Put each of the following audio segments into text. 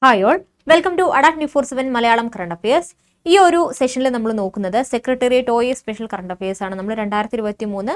Hi all, welcome to അഡാക് ന്യൂ 47 Malayalam current affairs. ഈ ഒരു സെഷനിൽ നമ്മൾ നോക്കുന്നത് secretariat OAS special current affairs ആണ്. നമ്മൾ 2023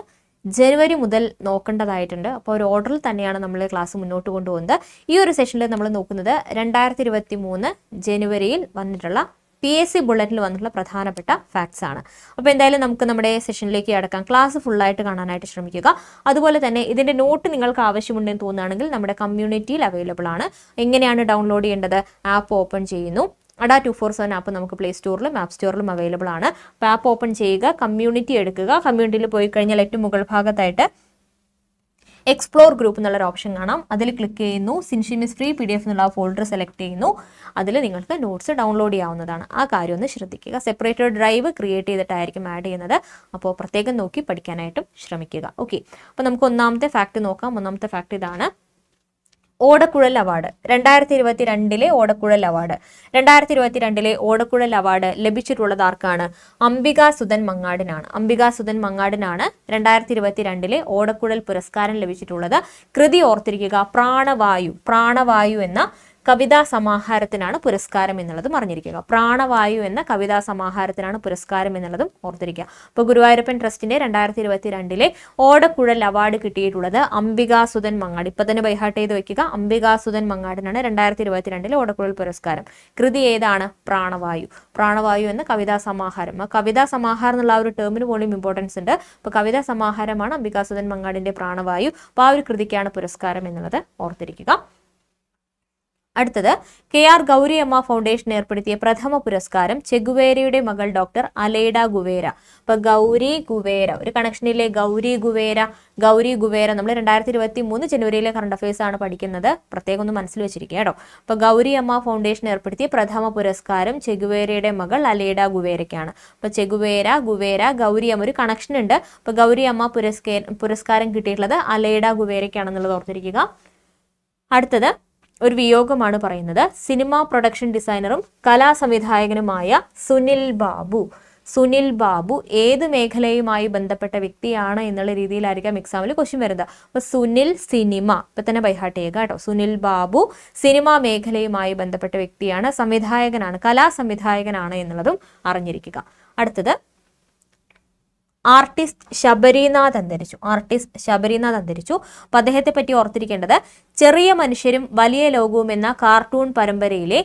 ജനുവരി മുതൽ നോക്കേണ്ടതായിട്ടുണ്ട്. അപ്പോൾ ഒരു ഓർഡറിൽ തന്നെയാണ് നമ്മൾ ക്ലാസ് മുന്നോട്ട് കൊണ്ടുപോകുന്നത്. ഈ ഒരു സെഷനിൽ നമ്മൾ നോക്കുന്നത് 2023 ജനുവരിയിൽ വന്നിട്ടുള്ള PSC ബുള്ളറ്റിൽ വന്നിട്ടുള്ള പ്രധാനപ്പെട്ട ഫാക്ട്സ് ആണ്. അപ്പോൾ എന്തായാലും നമുക്ക് നമ്മുടെ സെഷനിലേക്ക് കടക്കാം. ക്ലാസ് ഫുള്ളായിട്ട് കാണാനായിട്ട് ശ്രമിക്കുക. അതുപോലെ തന്നെ ഇതിൻ്റെ നോട്ട് നിങ്ങൾക്ക് ആവശ്യമുണ്ടെന്ന് തോന്നുകയാണെങ്കിൽ നമ്മുടെ കമ്മ്യൂണിറ്റിയിൽ അവൈലബിൾ ആണ്. എങ്ങനെയാണ് ഡൗൺലോഡ് ചെയ്യേണ്ടത്? ആപ്പ് ഓപ്പൺ ചെയ്യുന്നു. അഡാ 247 ആപ്പ് നമുക്ക് പ്ലേ സ്റ്റോറിലും ആപ്പ് സ്റ്റോറിലും അവൈലബിൾ ആണ്. അപ്പോൾ ആപ്പ് ഓപ്പൺ ചെയ്യുക, കമ്മ്യൂണിറ്റി എടുക്കുക. കമ്മ്യൂണിറ്റിയിൽ പോയി കഴിഞ്ഞാൽ ഏറ്റവും മുകൾ ഭാഗത്തായിട്ട് എക്സ്പ്ലോർ ഗ്രൂപ്പ് എന്നുള്ളൊരു ഓപ്ഷൻ കാണാം. അതിൽ ക്ലിക്ക് ചെയ്യുന്നു. സിൻഷിമിസ് ഫ്രീ PDF എന്നുള്ള ഫോൾഡർ സെലക്ട് ചെയ്യുന്നു. അതിൽ നിങ്ങൾക്ക് നോട്ട്സ് ഡൗൺലോഡ് ചെയ്യാവുന്നതാണ്. ആ കാര്യം ഒന്ന് ശ്രദ്ധിക്കുക. സെപ്പറേറ്റഡ് ഡ്രൈവ് ക്രിയേറ്റ് ചെയ്തിട്ടായിരിക്കും ആഡ് ചെയ്യുന്നത്. അപ്പോൾ പ്രത്യേകം നോക്കി പഠിക്കാനായിട്ടും ശ്രമിക്കുക. ഓക്കെ, അപ്പോൾ നമുക്ക് ഒന്നാമത്തെ ഫാക്ട് നോക്കാം. ഒന്നാമത്തെ ഫാക്ട് ഇതാണ്. ഓടക്കുഴൽ അവാർഡ് 2022 ഓടക്കുഴൽ അവാർഡ് 2022 ഓടക്കുഴൽ അവാർഡ് ലഭിച്ചിട്ടുള്ളത് ആർക്കാണ്? അംബിക സുധൻ മങ്ങാടിനാണ്. അംബിക സുധൻ മങ്ങാടിനാണ് 2022 ഓടക്കുഴൽ പുരസ്കാരം ലഭിച്ചിട്ടുള്ളത്. കൃതി ഓർത്തിരിക്കുക, പ്രാണവായു എന്ന കവിതാ സമാഹാരത്തിനാണ് പുരസ്കാരം എന്നുള്ളതും അറിഞ്ഞിരിക്കുക. പ്രാണവായു എന്ന കവിതാ സമാഹാരത്തിനാണ് പുരസ്കാരം എന്നുള്ളതും ഓർത്തിരിക്കുക. അപ്പോൾ ഗുരുവായൂരപ്പൻ ട്രസ്റ്റിന്റെ 2022 ഓടക്കുഴൽ അവാർഡ് കിട്ടിയിട്ടുള്ളത് അംബിക സുധൻ മങ്ങാട്. ഇപ്പൊ തന്നെ ബൈഹാർട്ട് ചെയ്ത് വെക്കുക. അംബിക സുധൻ മങ്ങാടിനാണ് 2022 ഓടക്കുഴൽ പുരസ്കാരം. കൃതി ഏതാണ്? പ്രാണവായു എന്ന കവിതാ സമാഹാരം. കവിതാ സമാഹാരം എന്നുള്ള ഒരു ടേമിന് പോലും ഇമ്പോർട്ടൻസ് ഉണ്ട്. അപ്പോൾ കവിതാ സമാഹാരമാണ് അംബിക സുധൻ മങ്ങാടിന്റെ പ്രാണവായു. അപ്പോൾ ആ ഒരു കൃതിക്കാണ് പുരസ്കാരം എന്നുള്ളത് ഓർത്തിരിക്കുക. അടുത്തത് KR ഗൗരിയമ്മ ഫൗണ്ടേഷൻ ഏർപ്പെടുത്തിയ പ്രഥമ പുരസ്കാരം ചെഗുവേരയുടെ മകൾ ഡോക്ടർ അലൈഡ ഗുവേര. അപ്പൊ ഗൗരി ഗുവേര ഒരു കണക്ഷനിലെ ഗൗരി ഗുവേര നമ്മൾ 2023 ജനുവരിയിലെ കറണ്ട് അഫയേഴ്സ് ആണ് പഠിക്കുന്നത്. പ്രത്യേകം ഒന്ന് മനസ്സിൽ വെച്ചിരിക്കുക കേട്ടോ. അപ്പൊ ഗൗരിയമ്മ ഫൗണ്ടേഷൻ ഏർപ്പെടുത്തിയ പ്രഥമ പുരസ്കാരം ചെഗുവേരയുടെ മകൾ അലൈഡ ഗുവേരയ്ക്കാണ്. അപ്പൊ ഗുവേര ഗൗരിയമ്മ ഒരു കണക്ഷൻ ഉണ്ട്. അപ്പൊ ഗൗരിയമ്മ പുരസ്കാരം കിട്ടിയിട്ടുള്ളത് അലൈഡ ഗുവേരയ്ക്കാണെന്നുള്ളത് ഓർത്തിരിക്കുക. അടുത്തത് ഒരു വിയോഗമാണ് പറയുന്നത്. സിനിമാ പ്രൊഡക്ഷൻ ഡിസൈനറും കലാസംവിധായകനുമായ സുനിൽ ബാബു ഏത് മേഖലയുമായി ബന്ധപ്പെട്ട വ്യക്തിയാണ് എന്നുള്ള രീതിയിലായിരിക്കാം എക്സാമിൽ ക്വസ്റ്റ്യൻ വരുന്നത്. അപ്പൊ സുനിൽ സിനിമ ഇപ്പൊ തന്നെ ബൈഹാർട്ട് ചെയ്യുക കേട്ടോ. സുനിൽ ബാബു സിനിമാ മേഖലയുമായി ബന്ധപ്പെട്ട വ്യക്തിയാണ്, സംവിധായകനാണ്, കലാസംവിധായകനാണ് എന്നുള്ളതും അറിഞ്ഞിരിക്കുക. അടുത്തത് ആർട്ടിസ്റ്റ് ശബരിനാഥ് അന്തരിച്ചു. അപ്പൊ അദ്ദേഹത്തെ പറ്റി ഓർത്തിരിക്കേണ്ടത് ചെറിയ മനുഷ്യരും വലിയ ലോകവും എന്ന കാർട്ടൂൺ പരമ്പരയിലെ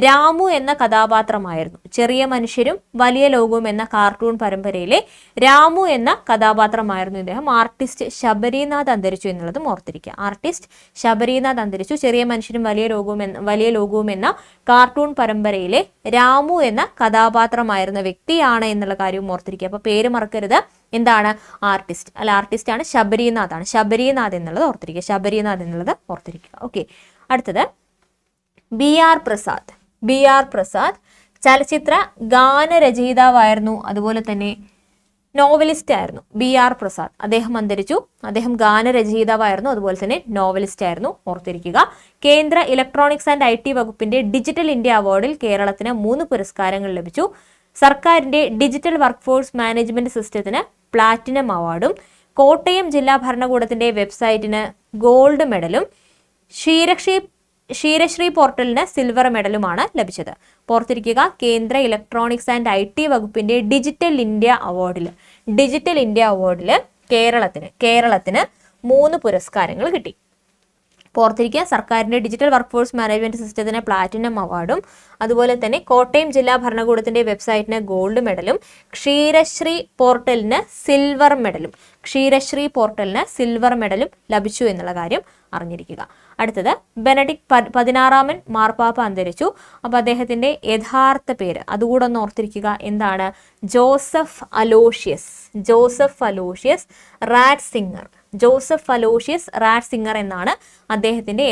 രാമു എന്ന കഥാപാത്രമായിരുന്നു. ചെറിയ മനുഷ്യരും വലിയ ലോകവും എന്ന കാർട്ടൂൺ പരമ്പരയിലെ രാമു എന്ന കഥാപാത്രമായിരുന്നു ഇദ്ദേഹം. ആർട്ടിസ്റ്റ് ശബരിനാഥ് അന്തരിച്ചു എന്നുള്ളതും ഓർത്തിരിക്കുക. ആർട്ടിസ്റ്റ് ശബരിനാഥ് അന്തരിച്ചു. ചെറിയ മനുഷ്യരും വലിയ ലോകവും എന്ന കാർട്ടൂൺ പരമ്പരയിലെ രാമു എന്ന കഥാപാത്രമായിരുന്ന വ്യക്തിയാണ് എന്നുള്ള കാര്യവും ഓർത്തിരിക്കുക. അപ്പൊ പേര് മറക്കരുത്. എന്താണ്? ആർട്ടിസ്റ്റ് അല്ല, ആർട്ടിസ്റ്റ് ആണ്, ശബരിനാഥ് എന്നുള്ളത് ഓർത്തിരിക്കുക. ഓക്കെ, അടുത്തത് BR പ്രസാദ് ചലച്ചിത്ര ഗാനരചയിതാവായിരുന്നു, അതുപോലെ തന്നെ നോവലിസ്റ്റ് ആയിരുന്നു. BR പ്രസാദ് അദ്ദേഹം അന്തരിച്ചു. അദ്ദേഹം ഗാനരചയിതാവായിരുന്നു, അതുപോലെ തന്നെ നോവലിസ്റ്റ് ആയിരുന്നു, ഓർത്തിരിക്കുക. കേന്ദ്ര ഇലക്ട്രോണിക്സ് ആൻഡ് IT വകുപ്പിന്റെ ഡിജിറ്റൽ ഇന്ത്യ അവാർഡിൽ കേരളത്തിന് 3 പുരസ്കാരങ്ങൾ ലഭിച്ചു. സർക്കാരിന്റെ ഡിജിറ്റൽ വർക്ക് ഫോഴ്സ് മാനേജ്മെന്റ് സിസ്റ്റത്തിന് പ്ലാറ്റിനം അവാർഡും കോട്ടയം ജില്ലാ ഭരണകൂടത്തിന്റെ വെബ്സൈറ്റിന് ഗോൾഡ് മെഡലും ക്ഷീരശ്രീ പോർട്ടലിന് സിൽവർ മെഡലുമാണ് ലഭിച്ചത്. ഓർത്തിരിക്കുക, കേന്ദ്ര ഇലക്ട്രോണിക്സ് ആൻഡ് IT വകുപ്പിന്റെ ഡിജിറ്റൽ ഇന്ത്യ അവാർഡിൽ കേരളത്തിന് 3 പുരസ്കാരങ്ങൾ കിട്ടി. ഓർത്തിരിക്കുക, സർക്കാരിന്റെ ഡിജിറ്റൽ വർക്ക് ഫോഴ്സ് മാനേജ്മെന്റ് സിസ്റ്റത്തിന് പ്ലാറ്റിനം അവാർഡും, അതുപോലെ തന്നെ കോട്ടയം ജില്ലാ ഭരണകൂടത്തിന്റെ വെബ്സൈറ്റിന് ഗോൾഡ് മെഡലും ക്ഷീരശ്രീ പോർട്ടലിന് സിൽവർ മെഡലും ലഭിച്ചു എന്നുള്ള കാര്യം അറിഞ്ഞിരിക്കുക. അടുത്തത് ബെനഡിക്ട് 16 മാർപ്പാപ്പ അന്തരിച്ചു. അപ്പൊ അദ്ദേഹത്തിന്റെ യഥാർത്ഥ പേര് അതുകൂടെ ഒന്ന് ഓർത്തിരിക്കുക. എന്താണ്? ജോസഫ് അലോഷ്യസ് റാറ്റ്സിംഗർ എന്നാണ് അദ്ദേഹത്തിന്റെ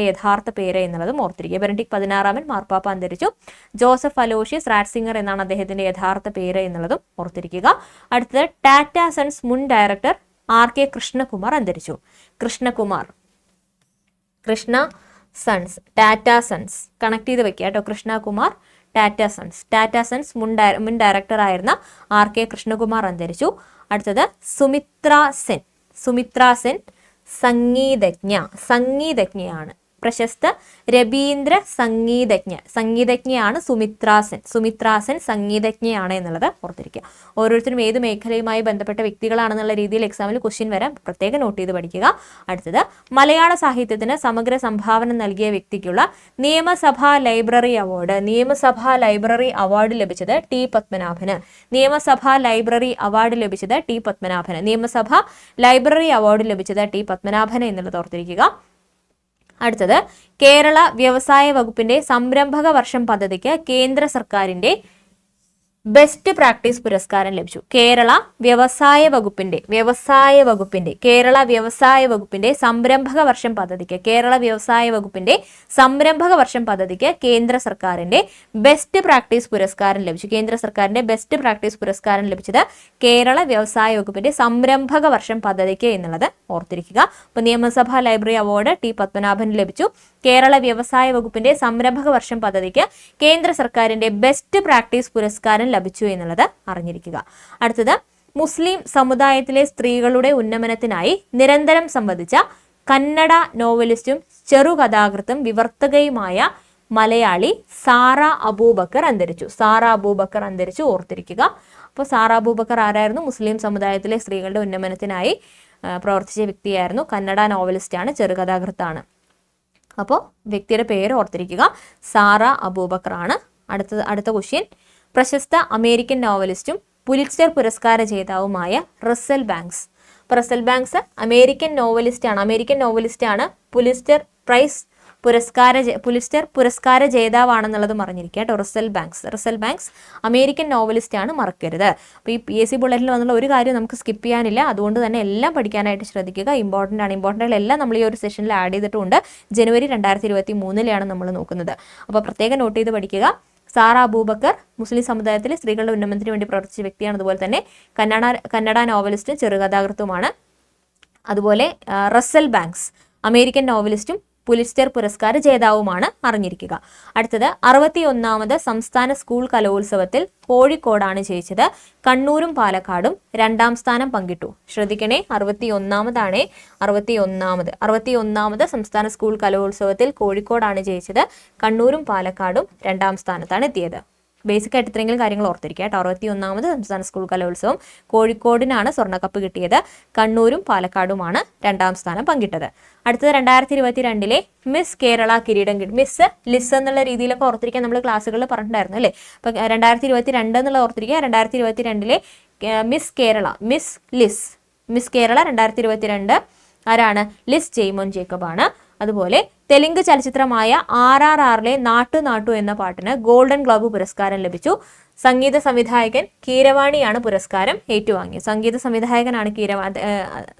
യഥാർത്ഥ പേര്. എന്നുള്ളതും ഓർത്തിരിക്കുക. ബെനഡിക്ട് 16 മാർപ്പാപ്പ അന്തരിച്ചു. ജോസഫ് അലോഷ്യസ് റാറ്റ്സിംഗർ എന്നാണ് അദ്ദേഹത്തിന്റെ യഥാർത്ഥ പേര് എന്നുള്ളതും ഓർത്തിരിക്കുക. അടുത്തത് ടാറ്റ സൺസ് മുൻ ഡയറക്ടർ RK കൃഷ്ണകുമാർ അന്തരിച്ചു. ടാറ്റ സൺസ് കണക്ട് ചെയ്ത് വെക്കുക കേട്ടോ. കൃഷ്ണകുമാർ ടാറ്റ സൺസ് മുൻ ഡയറക്ടർ ആയിരുന്ന RK കൃഷ്ണകുമാർ അന്തരിച്ചു. അടുത്തത് സുമിത്ര സെൻ സംഗീതജ്ഞയാണ്. പ്രശസ്ത രബീന്ദ്ര സംഗീതജ്ഞയാണ് സുമിത്രാ സെൻ സംഗീതജ്ഞയാണ് എന്നുള്ളത് ഓർത്തിരിക്കുക. ഓരോരുത്തരും ഏത് മേഖലയുമായി ബന്ധപ്പെട്ട വ്യക്തികളാണെന്നുള്ള രീതിയിൽ എക്സാമിൽ ക്വസ്റ്റ്യൻ വരാം, പ്രത്യേകം നോട്ട് ചെയ്ത് പഠിക്കുക. അടുത്തത് മലയാള സാഹിത്യത്തിന് സമഗ്ര സംഭാവന നൽകിയ വ്യക്തിക്കുള്ള നിയമസഭാ ലൈബ്രറി അവാർഡ് ലഭിച്ചത് ടി പത്മനാഭന്. നിയമസഭാ ലൈബ്രറി അവാർഡ് ലഭിച്ചത് ടി പത്മനാഭന് എന്നുള്ളത് ഓർത്തിരിക്കുക. അടുത്തത് കേരള വ്യവസായ വകുപ്പിന്റെ സംരംഭക വർഷം പദ്ധതിക്ക് കേന്ദ്ര സർക്കാരിന്റെ ബെസ്റ്റ് പ്രാക്ടീസ് പുരസ്കാരം ലഭിച്ചു. കേരള വ്യവസായ വകുപ്പിന്റെ സംരംഭക വർഷം പദ്ധതിക്ക് കേന്ദ്ര സർക്കാരിന്റെ ബെസ്റ്റ് പ്രാക്ടീസ് പുരസ്കാരം ലഭിച്ചത് കേരള വ്യവസായ വകുപ്പിന്റെ സംരംഭക വർഷം പദ്ധതിക്ക് എന്നുള്ളത് ഓർത്തിരിക്കുക. അപ്പൊ നിയമസഭാ ലൈബ്രറി അവാർഡ് ടി പത്മനാഭന് ലഭിച്ചു. കേരള വ്യവസായ വകുപ്പിന്റെ സംരംഭക വർഷം പദ്ധതിക്ക് കേന്ദ്ര സർക്കാരിന്റെ ബെസ്റ്റ് പ്രാക്ടീസ് പുരസ്കാരം ലഭിച്ചു എന്നുള്ളത് അറിഞ്ഞിരിക്കുക. അടുത്തത് മുസ്ലിം സമുദായത്തിലെ സ്ത്രീകളുടെ ഉന്നമനത്തിനായി നിരന്തരം സംവദിച്ച കന്നഡ നോവലിസ്റ്റും ചെറുകഥാകൃത്തും വിവർത്തകയുമായ മലയാളി സാറ അബൂബക്കർ അന്തരിച്ചു. ഓർത്തിരിക്കുക. അപ്പോൾ സാറ അബൂബക്കർ ആരായിരുന്നു? മുസ്ലിം സമുദായത്തിലെ സ്ത്രീകളുടെ ഉന്നമനത്തിനായി പ്രവർത്തിച്ച വ്യക്തിയായിരുന്നു. കന്നഡ നോവലിസ്റ്റാണ്, ചെറുകഥാകൃത്താണ്. അപ്പോൾ വ്യക്തിയുടെ പേര് ഓർത്തിരിക്കുക, സാറ അബൂബക്കർ ആണ്. അടുത്ത ക്വസ്റ്റ്യൻ, പ്രശസ്ത അമേരിക്കൻ നോവലിസ്റ്റും പുലിറ്റ്സർ പുരസ്കാര ജേതാവുമായ റസ്സൽ ബാങ്ക്സ് അമേരിക്കൻ നോവലിസ്റ്റാണ്. പുലിറ്റ്സർ പുരസ്കാര ജേതാവാണെന്നുള്ളതും അറിഞ്ഞിരിക്കുക കേട്ടോ. റസ്സൽ ബാങ്ക്സ് അമേരിക്കൻ നോവലിസ്റ്റ് ആണ്, മറക്കരുത്. അപ്പോൾ ഈ PSC ബുള്ളറ്റിൽ വന്നുള്ള ഒരു കാര്യം നമുക്ക് സ്കിപ്പ് ചെയ്യാനില്ല, അതുകൊണ്ട് തന്നെ എല്ലാം പഠിക്കാനായിട്ട് ശ്രദ്ധിക്കുക. ഇമ്പോർട്ടൻ്റ് എല്ലാം നമ്മൾ ഈ ഒരു സെഷനിൽ ആഡ് ചെയ്തിട്ടുണ്ട്. ജനുവരി 2023 നമ്മൾ നോക്കുന്നത്. അപ്പോൾ പ്രത്യേകം നോട്ട് ചെയ്ത് പഠിക്കുക. സാറ അബൂബക്കർ മുസ്ലിം സമുദായത്തിലെ സ്ത്രീകളുടെ ഉന്നമനത്തിന് വേണ്ടി പ്രവർത്തിച്ച വ്യക്തിയാണ്. അതുപോലെ തന്നെ കന്നഡ നോവലിസ്റ്റും ചെറുകഥാകൃത്തുമാണ്. അതുപോലെ റസ്സൽ ബാങ്ക്സ് അമേരിക്കൻ നോവലിസ്റ്റും പുലിറ്റ്സർ പുരസ്കാര ജേതാവുമാണ്, അറിഞ്ഞിരിക്കുക. അടുത്തത് 61ാമത് സംസ്ഥാന സ്കൂൾ കലോത്സവത്തിൽ കോഴിക്കോടാണ് ജയിച്ചത്. കണ്ണൂരും പാലക്കാടും 2ാം സ്ഥാനം പങ്കിട്ടു. ശ്രദ്ധിക്കണേ, 61ാമത് സംസ്ഥാന സ്കൂൾ കലോത്സവത്തിൽ കോഴിക്കോടാണ് ജയിച്ചത്. കണ്ണൂരും പാലക്കാടും 2ാം സ്ഥാനത്താണ് എത്തിയത്. ബേസിക് ആയിട്ട് ഇത്രയെങ്കിലും കാര്യങ്ങൾ ഓർത്തിരിക്കുക കേട്ടോ. 61ാമത് സംസ്ഥാന സ്കൂൾ കലോത്സവം കോഴിക്കോടിനാണ് സ്വർണ്ണക്കപ്പ് കിട്ടിയത്. കണ്ണൂരും പാലക്കാടുമാണ് 2ാം സ്ഥാനം പങ്കിട്ടത്. അടുത്തത് 2022 മിസ് കേരള കിരീടം കിട്ടി. മിസ് ലിസ് എന്നുള്ള രീതിയിലൊക്കെ ഓർത്തിരിക്കാൻ നമ്മൾ ക്ലാസ്സുകളിൽ പറഞ്ഞിട്ടുണ്ടായിരുന്നു അല്ലേ. അപ്പം 2022 എന്നുള്ള ഓർത്തിരിക്കുക. 2022 മിസ് കേരള 2022 ആരാണ്? ലിസ് ജെയ്മോൻ ജേക്കബ് ആണ്. അതുപോലെ തെലുങ്ക് ചലച്ചിത്രമായ RRRലെ നാട്ടു എന്ന പാട്ടിന് ഗോൾഡൻ ഗ്ലോബ് പുരസ്കാരം ലഭിച്ചു. സംഗീത സംവിധായകൻ കീരവാണിയാണ് പുരസ്കാരം ഏറ്റുവാങ്ങിയത്.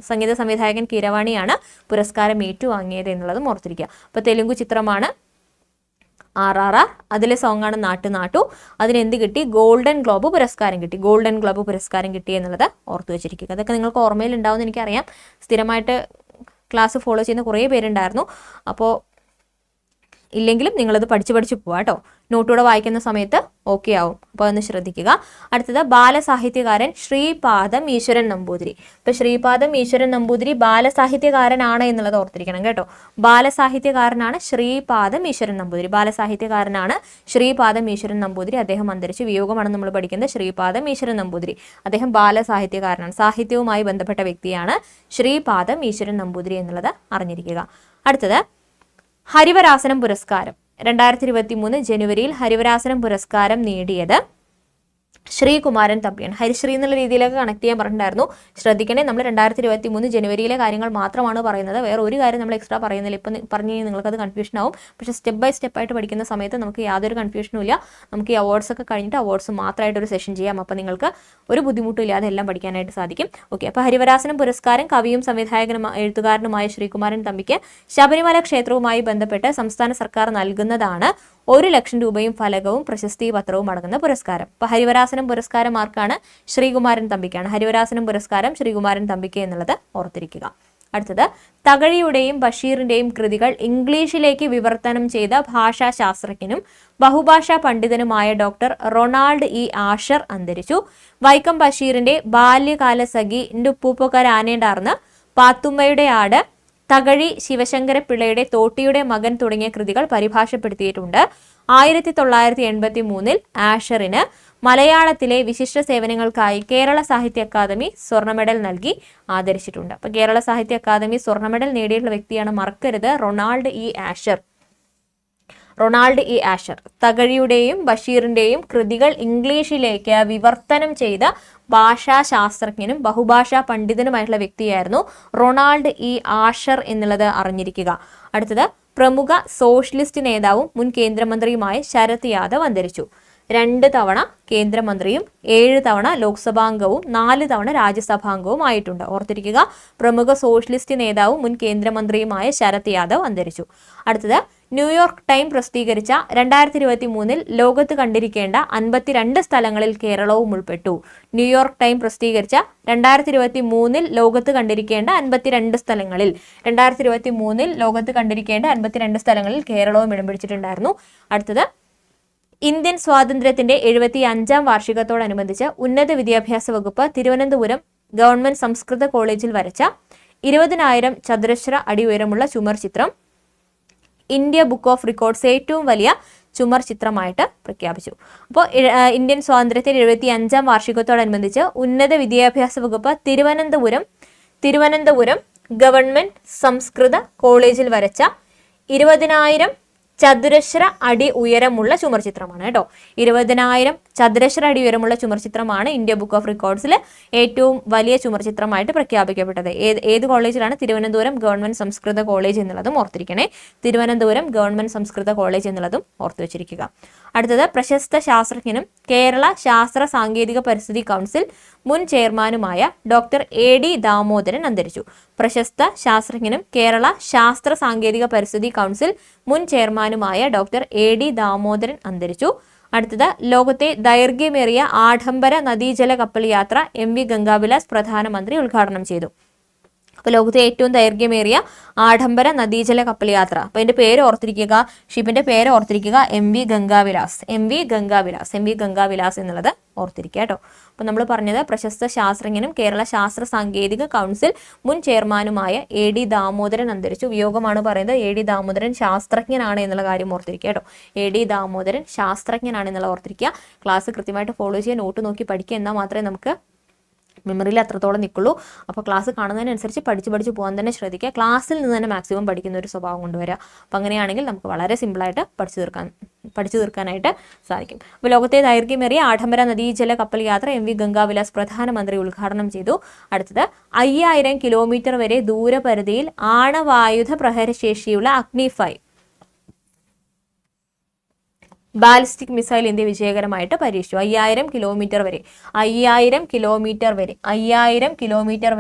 സംഗീത സംവിധായകൻ കീരവാണിയാണ് പുരസ്കാരം ഏറ്റുവാങ്ങിയത് എന്നുള്ളതും ഓർത്തിരിക്കുക. അപ്പോൾ തെലുങ്ക് ചിത്രമാണ് RRR, അതിലെ സോങ്ങാണ് നാട്ടു. അതിനെന്ത് കിട്ടി? ഗോൾഡൻ ഗ്ലോബ് പുരസ്കാരം കിട്ടി എന്നുള്ളത് ഓർത്തു വെച്ചിരിക്കുക. അതൊക്കെ നിങ്ങൾക്ക് ഓർമ്മയിൽ ഉണ്ടാവുമെന്ന് എനിക്കറിയാം. സ്ഥിരമായിട്ട് ക്ലാസ് ഫോളോ ചെയ്യുന്ന കുറേ പേരുണ്ടായിരുന്നു. അപ്പോൾ ഇല്ലെങ്കിലും നിങ്ങളത് പഠിച്ചു പോവാ കേട്ടോ. നോട്ടൂടെ വായിക്കുന്ന സമയത്ത് ഓക്കെ ആവും. അപ്പോൾ ഒന്ന് ശ്രദ്ധിക്കുക. അടുത്തത് ബാലസാഹിത്യകാരൻ ശ്രീപാദം ഈശ്വരൻ നമ്പൂതിരി. ഇപ്പോൾ ശ്രീപാദം ഈശ്വരൻ നമ്പൂതിരി ബാലസാഹിത്യകാരനാണ് എന്നുള്ളത് ഓർത്തിരിക്കണം കേട്ടോ. ബാലസാഹിത്യകാരനാണ് ശ്രീപാദം ഈശ്വരൻ നമ്പൂതിരി. അദ്ദേഹം അന്തരിച്ചു. വിയോഗമാണ് നമ്മൾ പഠിക്കുന്നത്. ശ്രീപാദം ഈശ്വരൻ നമ്പൂതിരി അദ്ദേഹം ബാലസാഹിത്യകാരനാണ്. സാഹിത്യവുമായി ബന്ധപ്പെട്ട വ്യക്തിയാണ് ശ്രീപാദം ഈശ്വരൻ നമ്പൂതിരി എന്നുള്ളത് അറിഞ്ഞിരിക്കുക. അടുത്തത് ഹരിവരാസനം പുരസ്കാരം. 2023 ജനുവരിയിൽ ഹരിവരാസനം പുരസ്കാരം നേടിയത് ശ്രീകുമാരൻ തമ്പിയാണ്. ഹരിശ്രീ എന്നുള്ള രീതിയിലൊക്കെ കണക്ട് ചെയ്യാൻ പറഞ്ഞിട്ടുണ്ടായിരുന്നു. ശ്രദ്ധിക്കണേ, നമ്മൾ 2023 ജനുവരിയിലെ കാര്യങ്ങൾ മാത്രമാണ് പറയുന്നത്. വേറെ ഒരു കാര്യം നമ്മൾ എക്സ്ട്രാ പറയുന്നില്ല. ഇപ്പം പറഞ്ഞു കഴിഞ്ഞാൽ നിങ്ങൾക്കത് കൺഫ്യൂഷൻ ആവും. പക്ഷേ സ്റ്റെപ്പ് ബൈ സ്റ്റെപ്പ് ആയിട്ട് പഠിക്കുന്ന സമയത്ത് നമുക്ക് യാതൊരു കൺഫ്യൂഷനും ഇല്ല. നമുക്ക് ഈ അവാർഡ്സ് ഒക്കെ കഴിഞ്ഞിട്ട് അവാർഡ്സ് മാത്രമായിട്ടൊരു സെഷൻ ചെയ്യാം. അപ്പോൾ നിങ്ങൾക്ക് ഒരു ബുദ്ധിമുട്ടും ഇല്ലാതെ എല്ലാം പഠിക്കാനായിട്ട് സാധിക്കും. ഓക്കെ, അപ്പോൾ ഹരിവരാസനം പുരസ്കാരം കവിയും സംവിധായകനും എഴുത്തുകാരനുമായ ശ്രീകുമാരൻ തമ്പിക്ക് ശബരിമല ക്ഷേത്രവുമായി ബന്ധപ്പെട്ട് സംസ്ഥാന സർക്കാർ നൽകുന്നതാണ് 1 ലക്ഷം രൂപയും ഫലകവും പ്രശസ്തി പത്രവും അടങ്ങുന്ന പുരസ്കാരം. അപ്പോൾ ഹരിവരാസനം പുരസ്കാരം ആർക്കാണ്? ശ്രീകുമാരൻ തമ്പിക്കാണ്. ഹരിവരാസനം പുരസ്കാരം ശ്രീകുമാരൻ തമ്പിക്ക് എന്നുള്ളത് ഓർത്തിരിക്കുക. അടുത്തത് തകഴിയുടെയും ബഷീറിന്റെയും കൃതികൾ ഇംഗ്ലീഷിലേക്ക് വിവർത്തനം ചെയ്ത ഭാഷാശാസ്ത്രജ്ഞനും ബഹുഭാഷാ പണ്ഡിതനുമായ ഡോക്ടർ റൊണാൾഡ് ഇ ആഷർ അന്തരിച്ചു. വൈക്കം ബഷീറിന്റെ ബാല്യകാല സഖി എൻ്റെ ഉപ്പൂപ്പൊക്കാർ ആനേണ്ടാർന്ന്, പാത്തുമ്മയുടെ ആട്, തകഴി ശിവശങ്കരപ്പിള്ളയുടെ തോട്ടിയുടെ മകൻ തുടങ്ങിയ കൃതികൾ പരിഭാഷപ്പെടുത്തിയിട്ടുണ്ട്. 1983 ആഷറിന് മലയാളത്തിലെ വിശിഷ്ട സേവനങ്ങൾക്കായി കേരള സാഹിത്യ അക്കാദമി സ്വർണ്ണ മെഡൽ നൽകി ആദരിച്ചിട്ടുണ്ട്. അപ്പൊ കേരള സാഹിത്യ അക്കാദമി സ്വർണ്ണ മെഡൽ നേടിയിട്ടുള്ള വ്യക്തിയാണ്, മറക്കരുത്, റൊണാൾഡ് ഇ ആഷർ. തകഴിയുടെയും ബഷീറിന്റെയും കൃതികൾ ഇംഗ്ലീഷിലേക്ക് വിവർത്തനം ചെയ്ത ഭാഷാശാസ്ത്രജ്ഞനും ബഹുഭാഷാ പണ്ഡിതനുമായിട്ടുള്ള വ്യക്തിയായിരുന്നു റൊണാൾഡ് ഇ ആഷർ എന്നുള്ളത് അറിഞ്ഞിരിക്കുക. അടുത്തത്, പ്രമുഖ സോഷ്യലിസ്റ്റ് നേതാവും മുൻ കേന്ദ്രമന്ത്രിയുമായ ശരത് യാദവ് അന്തരിച്ചു. 2 തവണ കേന്ദ്രമന്ത്രിയും 7 തവണ ലോക്സഭാംഗവും 4 തവണ രാജ്യസഭാംഗവും ആയിട്ടുണ്ട്. ഓർത്തിരിക്കുക, പ്രമുഖ സോഷ്യലിസ്റ്റ് നേതാവും മുൻ കേന്ദ്രമന്ത്രിയുമായ ശരത് യാദവ് അന്തരിച്ചു. അടുത്തത്, ന്യൂയോർക്ക് ടൈം പ്രസിദ്ധീകരിച്ച 2023 ലോകത്ത് കണ്ടിരിക്കേണ്ട 52 സ്ഥലങ്ങളിൽ കേരളവും ഉൾപ്പെട്ടു. ന്യൂയോർക്ക് ടൈം പ്രസിദ്ധീകരിച്ച 2023 ലോകത്ത് കണ്ടിരിക്കേണ്ട 52 സ്ഥലങ്ങളിൽ 2023 ലോകത്ത് കണ്ടിരിക്കേണ്ട 52 സ്ഥലങ്ങളിൽ കേരളവും ഇടം പിടിച്ചിട്ടുണ്ടായിരുന്നു. അടുത്തത്, ഇന്ത്യൻ സ്വാതന്ത്ര്യത്തിന്റെ 75-ാം വാർഷികത്തോടനുബന്ധിച്ച് ഉന്നത വിദ്യാഭ്യാസ വകുപ്പ് തിരുവനന്തപുരം ഗവൺമെന്റ് സംസ്കൃത കോളേജിൽ വരച്ച 20,000 ചതുരശ്ര അടി ഉയരമുള്ള ചുമർ ചിത്രം ഇന്ത്യ ബുക്ക് ഓഫ് റെക്കോർഡ്സ് ഏറ്റവും വലിയ ചുമർ ചിത്രമായിട്ട് പ്രഖ്യാപിച്ചു. അപ്പോൾ ഇന്ത്യൻ സ്വാതന്ത്ര്യത്തിന്റെ 75-ാം വാർഷികത്തോടനുബന്ധിച്ച് ഉന്നത വിദ്യാഭ്യാസ വകുപ്പ് തിരുവനന്തപുരം ഗവൺമെന്റ് സംസ്കൃത കോളേജിൽ വരച്ച 20,000 ചതുരശ്ര അടി ഉയരമുള്ള ചുമർ ചിത്രമാണ് കേട്ടോ. 20,000 ചതുരശ്ര അടി ഉയരമുള്ള ചുമർ ചിത്രമാണ് ഇന്ത്യ ബുക്ക് ഓഫ് റെക്കോർഡ്സിൽ ഏറ്റവും വലിയ ചുമർ ചിത്രമായിട്ട് പ്രഖ്യാപിക്കപ്പെട്ടത്. ഏത് കോളേജിലാണ്? തിരുവനന്തപുരം ഗവൺമെന്റ് സംസ്കൃത കോളേജ് എന്നുള്ളതും ഓർത്തിരിക്കണേ. തിരുവനന്തപുരം ഗവൺമെന്റ് സംസ്കൃത കോളേജ് എന്നുള്ളതും ഓർത്തു വെച്ചിരിക്കുക. അടുത്തത്, പ്രശസ്ത ശാസ്ത്രജ്ഞനും കേരള ശാസ്ത്ര സാങ്കേതിക പരിസ്ഥിതി കൗൺസിൽ മുൻ ചെയർമാനുമായ ഡോക്ടർ A.D. ദാമോദരൻ അന്തരിച്ചു. പ്രശസ്ത ശാസ്ത്രജ്ഞനും കേരള ശാസ്ത്ര സാങ്കേതിക പരിസ്ഥിതി കൗൺസിൽ മുൻ ചെയർമാനുമായ ഡോക്ടർ A.D. ദാമോദരൻ അന്തരിച്ചു. അടുത്തത്, ലോകത്തെ ദൈർഘ്യമേറിയ ആഡംബര നദീജല കപ്പൽ യാത്ര MV ഗംഗാവിലാസ് പ്രധാനമന്ത്രി ഉദ്ഘാടനം ചെയ്തു. അപ്പോൾ ലോകത്തെ ഏറ്റവും ദൈർഘ്യമേറിയ ആഡംബര നദീജല കപ്പൽ യാത്ര, അപ്പോൾ അതിന്റെ പേര് ഓർത്തിരിക്കുക, ഷിപ്പിന്റെ പേര് ഓർത്തിരിക്കുക, MV ഗംഗാവിലാസ് എന്നുള്ളത് ഓർത്തിരിക്കുക കേട്ടോ. അപ്പോൾ നമ്മൾ പറഞ്ഞത് പ്രശസ്ത ശാസ്ത്രജ്ഞനും കേരള ശാസ്ത്ര സാങ്കേതിക കൗൺസിൽ മുൻ ചെയർമാനുമായ A.D. ദാമോദരൻ അന്തരിച്ചു. വിയോഗമാണ് പറയുന്നത്. A.D. ദാമോദരൻ ശാസ്ത്രജ്ഞനാണ് എന്നുള്ള കാര്യം ഓർത്തിരിക്കുക കേട്ടോ. A.D. ദാമോദരൻ ശാസ്ത്രജ്ഞനാണ് എന്നുള്ള ഓർത്തിരിക്കുക. ക്ലാസ് കൃത്യമായിട്ട് ഫോളോ ചെയ്യുക, നോട്ട് നോക്കി പഠിക്കുക, എന്നാൽ മാത്രമേ നമുക്ക് മെമ്മറിയിൽ അത്രത്തോളം നിൽക്കുള്ളൂ. അപ്പോൾ ക്ലാസ് കാണുന്നതിനനുസരിച്ച് പഠിച്ച് പോകാൻ തന്നെ ശ്രദ്ധിക്കുക. ക്ലാസ്സിൽ നിന്ന് തന്നെ മാക്സിമം പഠിക്കുന്ന ഒരു സ്വഭാവം കൊണ്ടുവരിക. അപ്പോൾ അങ്ങനെയാണെങ്കിൽ നമുക്ക് വളരെ സിമ്പിളായിട്ട് പഠിച്ചു തീർക്കാനായിട്ട് സാധിക്കും. അപ്പോൾ ലോകത്തെ ദൈർഘ്യമേറിയ ആഡംബര നദീജല കപ്പൽ യാത്ര MV ഗംഗാവിലാസ് പ്രധാനമന്ത്രി ഉദ്ഘാടനം ചെയ്തു. അടുത്തത്, 5000 കിലോമീറ്റർ വരെ ദൂരപരിധിയിൽ ആണവായുധ പ്രഹരശേഷിയുള്ള അഗ്നി 5 ബാലിസ്റ്റിക് മിസൈൽ ഇന്ത്യ വിജയകരമായിട്ട് പരീക്ഷിച്ചു. 5000 കിലോമീറ്റർ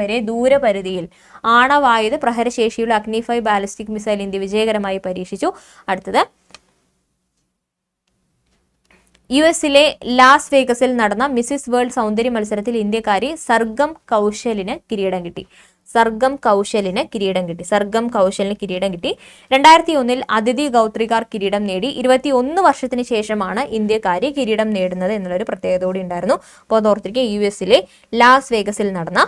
വരെ ദൂരപരിധിയിൽ ആണവായുധ പ്രഹരശേഷിയുള്ള അഗ്നി 5 ബാലിസ്റ്റിക് മിസൈൽ ഇന്ത്യ വിജയകരമായി പരീക്ഷിച്ചു. അടുത്തത്, US-ലെ ലാസ് വേഗസിൽ നടന്ന മിസിസ് വേൾഡ് സൗന്ദര്യ മത്സരത്തിൽ ഇന്ത്യക്കാരി സർഗം കൗശലിന് കിരീടം കിട്ടി. സർഗം കൗശലിന് കിരീടം കിട്ടി. 2001 അതിഥി ഗൗത്രികാർ കിരീടം നേടി. 21 വർഷത്തിന് ശേഷമാണ് ഇന്ത്യക്കാരി കിരീടം നേടുന്നത് എന്നുള്ളൊരു പ്രത്യേകത കൂടി ഉണ്ടായിരുന്നു. അപ്പോൾ അത് ഓർത്തിരിക്കുക. US-ലെ ലാസ് വേഗസിൽ നടന്ന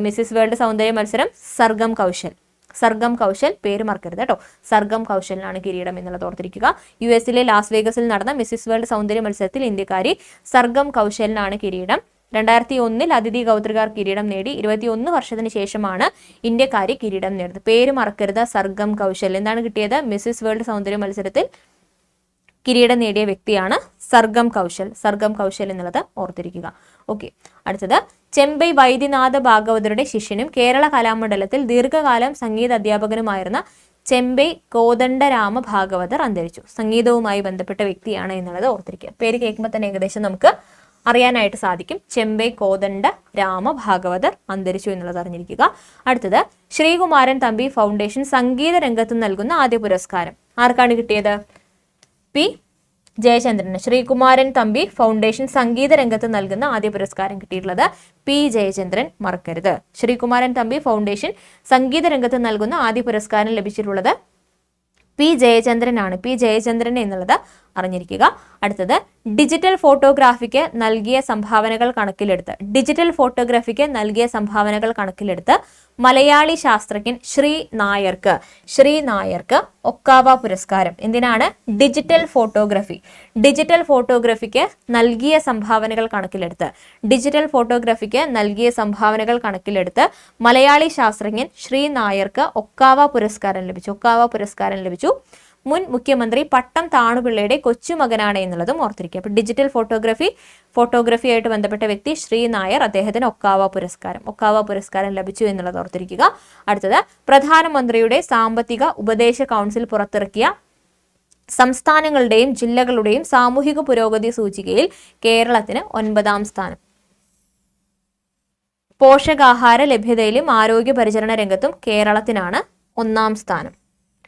മിസിസ് വേൾഡ് സൗന്ദര്യ മത്സരം സർഗം കൗശൽ പേര് മറക്കരുത് കേട്ടോ. സർഗം കൗശലിനാണ് കിരീടം എന്നുള്ളത് ഓർത്തിരിക്കുക. US-ലെ ലാസ് വേഗസിൽ നടന്ന മിസിസ് വേൾഡ് സൗന്ദര്യ മത്സരത്തിൽ ഇന്ത്യക്കാരി സർഗം കൗശലിനാണ് കിരീടം. 2001 അതിഥി ഗൗത്രികാർ കിരീടം നേടി. 21 വർഷത്തിന് ശേഷമാണ് ഇന്ത്യക്കാരി കിരീടം നേടുന്നത്. പേര് മറക്കരുത്, സർഗം കൗശൽ. എന്താണ് കിട്ടിയത്? മിസിസ് വേൾഡ് സൗന്ദര്യ മത്സരത്തിൽ കിരീടം നേടിയ വ്യക്തിയാണ് സർഗം കൗശൽ എന്നുള്ളത് ഓർത്തിരിക്കുക. ഓക്കെ, അടുത്തത്, ചെമ്പൈ വൈദ്യനാഥ ഭാഗവതരുടെ ശിഷ്യനും കേരള കലാമണ്ഡലത്തിൽ ദീർഘകാലം സംഗീത അധ്യാപകനുമായിരുന്ന ചെമ്പൈ കോദണ്ഡരാമ ഭാഗവതർ അന്തരിച്ചു. സംഗീതവുമായി ബന്ധപ്പെട്ട വ്യക്തിയാണ് എന്നുള്ളത് ഓർത്തിരിക്കുക. പേര് കേൾക്കുമ്പോൾ തന്നെ ഏകദേശം നമുക്ക് അറിയാനായിട്ട് സാധിക്കും. ചെമ്പൈ കോദണ്ഡ രാമ ഭാഗവതർ അന്തരിച്ചു എന്നുള്ളത് അറിഞ്ഞിരിക്കുക. അടുത്തത്, ശ്രീകുമാരൻ തമ്പി ഫൗണ്ടേഷൻ സംഗീത രംഗത്ത് നൽകുന്ന ആദ്യ പുരസ്കാരം ആർക്കാണ് കിട്ടിയത്? P. ജയചന്ദ്രന്. ശ്രീകുമാരൻ തമ്പി ഫൗണ്ടേഷൻ സംഗീത രംഗത്ത് നൽകുന്ന ആദ്യ പുരസ്കാരം കിട്ടിയിട്ടുള്ളത് P. ജയചന്ദ്രൻ, മറക്കരുത്. ശ്രീകുമാരൻ തമ്പി ഫൗണ്ടേഷൻ സംഗീത രംഗത്ത് നൽകുന്ന ആദ്യ പുരസ്കാരം ലഭിച്ചിട്ടുള്ളത് P. ജയചന്ദ്രനാണ്. P. ജയചന്ദ്രൻ എന്നുള്ളത് അറിഞ്ഞിരിക്കുക. അടുത്തത് ഡിജിറ്റൽ ഫോട്ടോഗ്രാഫിക്ക് നൽകിയ സംഭാവനകൾ കണക്കിലെടുത്ത് മലയാളി ശാസ്ത്രജ്ഞൻ ശ്രീ നായർക്ക് ഒക്കാവ പുരസ്കാരം. എന്തിനാണ്? ഡിജിറ്റൽ ഫോട്ടോഗ്രാഫിക്ക് നൽകിയ സംഭാവനകൾ കണക്കിലെടുത്ത് മലയാളി ശാസ്ത്രജ്ഞൻ ശ്രീ നായർക്ക് ഒക്കാവ പുരസ്കാരം ലഭിച്ചു. മുൻ മുഖ്യമന്ത്രി പട്ടം താണുപിള്ളയുടെ കൊച്ചുമകനാണ് എന്നുള്ളതും ഓർത്തിരിക്കുക. അപ്പോൾ ഡിജിറ്റൽ ഫോട്ടോഗ്രാഫിയായിട്ട് ബന്ധപ്പെട്ട വ്യക്തി ശ്രീ നായർ, അദ്ദേഹത്തിന് ഒക്കാവ പുരസ്കാരം ലഭിച്ചു എന്നുള്ളത് ഓർത്തിരിക്കുക. അടുത്തത് പ്രധാനമന്ത്രിയുടെ സാമ്പത്തിക ഉപദേശ കൗൺസിൽ പുറത്തിറക്കിയ സംസ്ഥാനങ്ങളുടെയും ജില്ലകളുടെയും സാമൂഹിക പുരോഗതി സൂചികയിൽ കേരളത്തിന് 9ാം സ്ഥാനം. പോഷകാഹാര ലഭ്യതയിലും ആരോഗ്യ പരിചരണ രംഗത്തും കേരളത്തിനാണ് 1ാം സ്ഥാനം.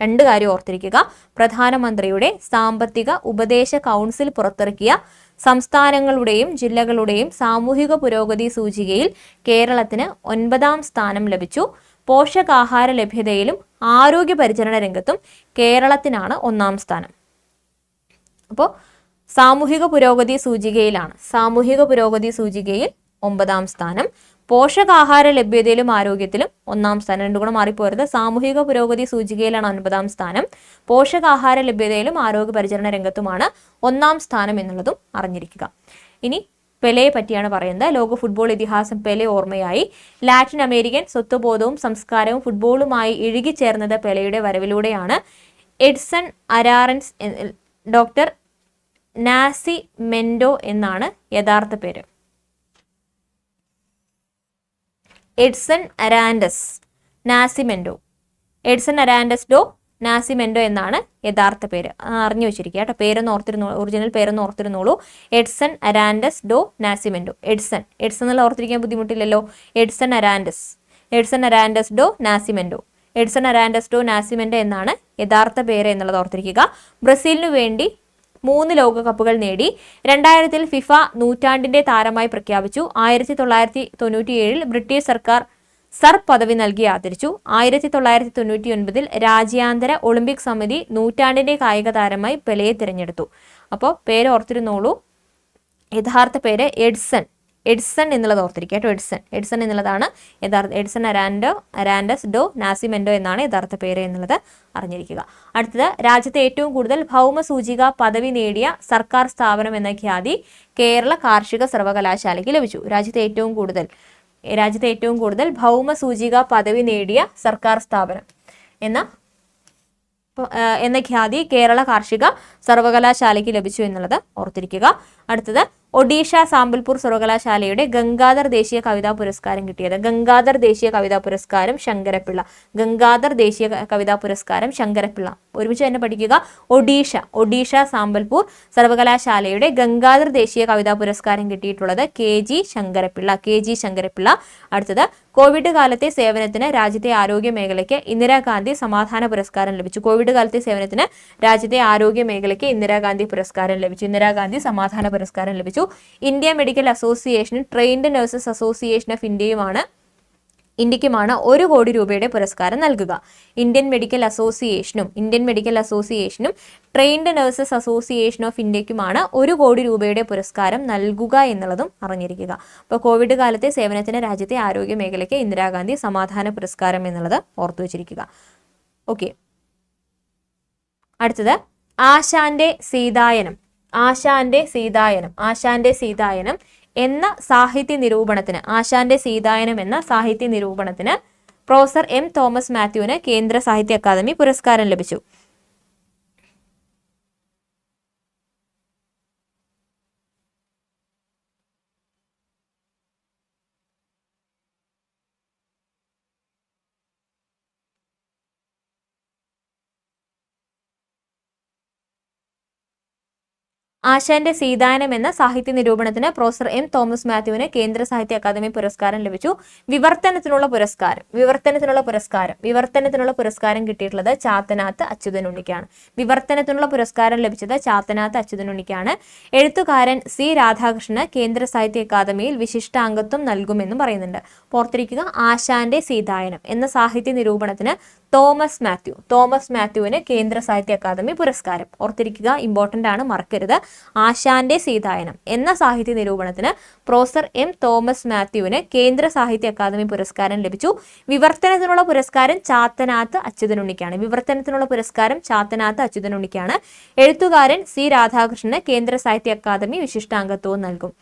2 കാര്യം ഓർത്തിരിക്കുക. പ്രധാനമന്ത്രിയുടെ സാമ്പത്തിക ഉപദേശ കൗൺസിൽ പുറത്തിറക്കിയ സംസ്ഥാനങ്ങളുടെയും ജില്ലകളുടെയും സാമൂഹിക പുരോഗതി സൂചികയിൽ കേരളത്തിന് 9ാം സ്ഥാനം ലഭിച്ചു. പോഷകാഹാര ലഭ്യതയിലും ആരോഗ്യ പരിചരണ രംഗത്തും കേരളത്തിനാണ് 1ാം സ്ഥാനം. അപ്പോൾ സാമൂഹിക പുരോഗതി സൂചികയിൽ 9ാം സ്ഥാനം. പോഷകാഹാര ലഭ്യതയിലും ആരോഗ്യത്തിലും 1ാം സ്ഥാനം. 2 കൂടെ മാറിപ്പോരുത്. സാമൂഹിക പുരോഗതി സൂചികയിലാണ് 9ാം സ്ഥാനം. പോഷകാഹാര ലഭ്യതയിലും ആരോഗ്യ പരിചരണ രംഗത്തുമാണ് 1ാം സ്ഥാനം എന്നുള്ളതും അറിഞ്ഞിരിക്കുക. ഇനി പെലെയെ പറ്റിയാണ് പറയുന്നത്. ലോക ഫുട്ബോൾ ഇതിഹാസം പെലെ ഓർമ്മയായി. ലാറ്റിൻ അമേരിക്കൻ സ്വത്വബോധവും സംസ്കാരവും ഫുട്ബോളുമായി ഇഴുകിച്ചേർന്നത് പെലെയുടെ വരവിലൂടെയാണ്. എഡ്സൺ അരാറൻസ് ഡോക്ടർ നാസിമെൻഡോ എന്നാണ് യഥാർത്ഥ പേര്. എഡ്സൺ അരാൻഡസ് ഡോ നാസിമെൻഡോ എന്നാണ് യഥാർത്ഥ പേര്. അറിഞ്ഞു വെച്ചിരിക്കുക കേട്ടോ. ഒറിജിനൽ പേരൊന്ന് ഓർത്തിരുന്നോളൂ. എഡ്സൺ അരാൻഡസ് ഡോ നാസിമെൻഡോ. എഡ്സൺ എന്നുള്ള ഓർത്തിരിക്കാൻ ബുദ്ധിമുട്ടില്ലല്ലോ. എഡ്സൺ അരാൻഡസ് ഡോ നാസിമെൻഡോ എന്നാണ് യഥാർത്ഥ പേര് എന്നുള്ളത് ഓർത്തിരിക്കുക. ബ്രസീലിനു വേണ്ടി 3 ലോകകപ്പുകൾ നേടി. 2000 ഫിഫ നൂറ്റാണ്ടിന്റെ താരമായി പ്രഖ്യാപിച്ചു. 1997 ബ്രിട്ടീഷ് സർക്കാർ സർ പദവി നൽകി ആദരിച്ചു. 1999 രാജ്യാന്തര ഒളിമ്പിക് സമിതി നൂറ്റാണ്ടിന്റെ കായിക താരമായി പെലെയെ തിരഞ്ഞെടുത്തു. അപ്പോൾ പേര് ഓർത്തിരുന്നോളൂ. യഥാർത്ഥ പേര് എഡ്സൺ എന്നുള്ളത് ഓർത്തിരിക്കുക കേട്ടോ. എഡ്സൺ എന്നുള്ളതാണ് യഥാർത്ഥ. എഡ്സൺ അരാൻഡസ് ഡോ നാസിമെൻഡോ എന്നാണ് യഥാർത്ഥ പേര് എന്നുള്ളത് അറിഞ്ഞിരിക്കുക. അടുത്തത് രാജ്യത്തെ ഏറ്റവും കൂടുതൽ ഭൗമസൂചിക പദവി നേടിയ സർക്കാർ സ്ഥാപനം എന്ന ഖ്യാതി കേരള കാർഷിക സർവകലാശാലയ്ക്ക് ലഭിച്ചു. രാജ്യത്തെ ഏറ്റവും കൂടുതൽ ഭൗമസൂചിക പദവി നേടിയ സർക്കാർ സ്ഥാപനം എന്ന ഖ്യാതി കേരള കാർഷിക സർവകലാശാലയ്ക്ക് ലഭിച്ചു എന്നുള്ളത് ഓർത്തിരിക്കുക. അടുത്തത് ഒഡീഷ സാമ്പൽപൂർ സർവകലാശാലയുടെ ഗംഗാധർ ദേശീയ കവിതാ പുരസ്കാരം കിട്ടിയത്. ഗംഗാധർ ദേശീയ കവിതാ പുരസ്കാരം ശങ്കരപ്പിള്ള. ഒരുമിച്ച് തന്നെ പഠിക്കുക. ഒഡീഷ സാമ്പൽപൂർ സർവകലാശാലയുടെ ഗംഗാധർ ദേശീയ കവിതാ പുരസ്കാരം കിട്ടിയിട്ടുള്ളത് KG ശങ്കരപ്പിള്ള. അടുത്തത് കോവിഡ് കാലത്തെ സേവനത്തിന് രാജ്യത്തെ ആരോഗ്യ മേഖലയ്ക്ക് ഇന്ദിരാഗാന്ധി സമാധാന പുരസ്കാരം ലഭിച്ചു. ഇന്ദിരാഗാന്ധി സമാധാന പുരസ്കാരം ലഭിച്ചു. ഇന്ത്യ മെഡിക്കൽ അസോസിയേഷനും ട്രെയിൻഡ് നഴ്സസ് അസോസിയേഷൻ ഓഫ് ഇന്ത്യക്കുമാണ് 1 കോടി രൂപയുടെ പുരസ്കാരം നൽകുക. ഇന്ത്യൻ മെഡിക്കൽ അസോസിയേഷനും ട്രെയിൻഡ് നഴ്സസ് അസോസിയേഷൻ ഓഫ് ഇന്ത്യക്കുമാണ് 1 കോടി രൂപയുടെ പുരസ്കാരം നൽകുക എന്നുള്ളതും അറിഞ്ഞിരിക്കുക. അപ്പോൾ കോവിഡ് കാലത്തെ സേവനത്തിന് രാജ്യത്തെ ആരോഗ്യ മേഖലയ്ക്ക് ഇന്ദിരാഗാന്ധി സമാധാന പുരസ്കാരം എന്നുള്ളത് ഓർത്തു വെച്ചിരിക്കുക. ഓക്കെ. അടുത്തത് ആശാന്റെ സീതായനം എന്ന സാഹിത്യ നിരൂപണത്തിന് പ്രൊഫസർ M. തോമസ് മാത്യുവിന് കേന്ദ്ര സാഹിത്യ അക്കാദമി പുരസ്കാരം ലഭിച്ചു. ആശാന്റെ സീതായനം എന്ന സാഹിത്യ നിരൂപണത്തിന് പ്രൊഫസർ M. തോമസ് മാത്യുവിന് കേന്ദ്ര സാഹിത്യ അക്കാദമി പുരസ്കാരം ലഭിച്ചു. വിവർത്തനത്തിനുള്ള പുരസ്കാരം കിട്ടിയിട്ടുള്ളത് ചാത്തനാത്ത് അച്യുതൻ ഉണ്ണിക്കാണ്. വിവർത്തനത്തിനുള്ള പുരസ്കാരം ലഭിച്ചത് ചാത്തനാത്ത് അച്യുതൻ ഉണ്ണിക്കാണ്. എഴുത്തുകാരൻ C. രാധാകൃഷ്ണന് കേന്ദ്ര സാഹിത്യ അക്കാദമിയിൽ വിശിഷ്ടാംഗത്വം നൽകുമെന്നും പറയുന്നുണ്ട്. ഓർത്തിരിക്കുക, ആശാന്റെ സീതായനം എന്ന സാഹിത്യ നിരൂപണത്തിന് തോമസ് മാത്യുവിന് കേന്ദ്ര സാഹിത്യ അക്കാദമി പുരസ്കാരം. ഓർത്തിരിക്കുക, ഇമ്പോർട്ടന്റ് ആണ്, മറക്കരുത്. ആശാന്റെ സീതായനം എന്ന സാഹിത്യ നിരൂപണത്തിന് പ്രൊഫസർ എം തോമസ് മാത്യുവിന് കേന്ദ്ര സാഹിത്യ അക്കാദമി പുരസ്കാരം ലഭിച്ചു. വിവർത്തനത്തിനുള്ള പുരസ്കാരം ചാത്തനാത്ത് അച്യുതനുണ്ണിക്കാണ്. എഴുത്തുകാരൻ സി രാധാകൃഷ്ണന് കേന്ദ്ര സാഹിത്യ അക്കാദമി വിശിഷ്ടാംഗത്വവും നൽകും.